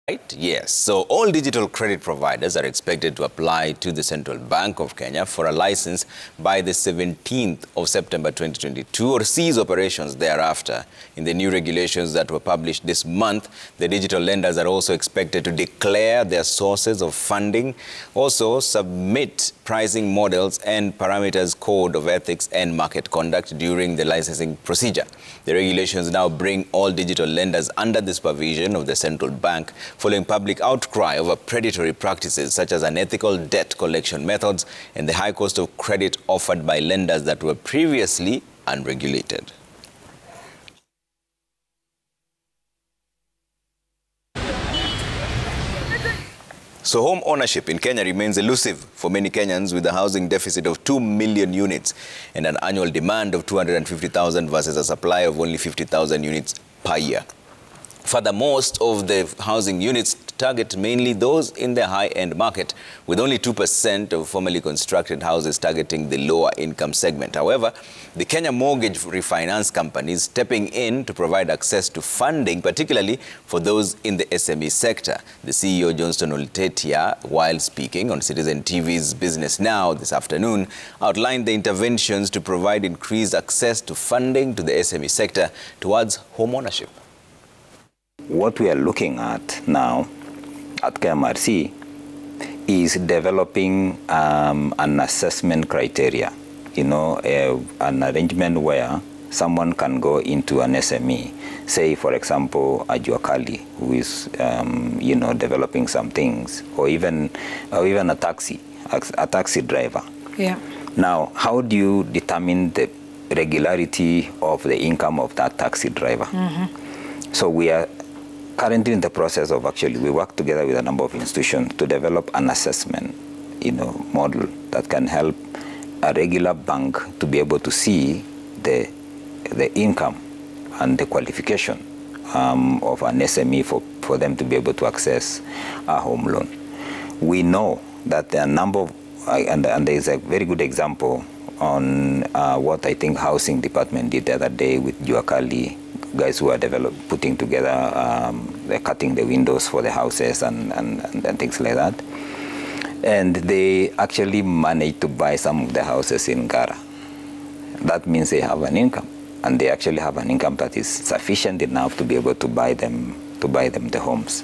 Right? Yes. So all digital credit providers are expected to apply to the Central Bank of Kenya for a license by the 17th of September 2022 or cease operations thereafter. In the new regulations that were published this month, the digital lenders are also expected to declare their sources of funding, also submit pricing models and parameters code of ethics and market conduct during the licensing procedure. The regulations now bring all digital lenders under the supervision of the Central Bank, following public outcry over predatory practices such as unethical debt collection methods and the high cost of credit offered by lenders that were previously unregulated. So home ownership in Kenya remains elusive for many Kenyans, with a housing deficit of 2 million units and an annual demand of 250,000 versus a supply of only 50,000 units per year. Further, most of the housing units target mainly those in the high-end market, with only 2% of formerly constructed houses targeting the lower income segment. However, the Kenya Mortgage Refinance Company is stepping in to provide access to funding, particularly for those in the SME sector. The CEO, Johnston Oltetia, while speaking on Citizen TV's Business Now this afternoon, outlined the interventions to provide increased access to funding to the SME sector towards home ownership. What we are looking at now at KMRC is developing an assessment criteria, an arrangement where someone can go into an SME, say, for example, a Juakali, who is, developing some things, or even a taxi driver. Yeah. Now, how do you determine the regularity of the income of that taxi driver? Mm-hmm. So we are currently in the process of we work together with a number of institutions to develop an assessment, model that can help a regular bank to be able to see the income and the qualification of an SME for them to be able to access a home loan. We know that there are a number of, and there is a very good example on what I think Housing Department did the other day with Juakali, guys who are putting together, they're cutting the windows for the houses and things like that. And they actually managed to buy some of the houses in Gara. That means they have an income, and they actually have an income that is sufficient enough to be able to buy them the homes.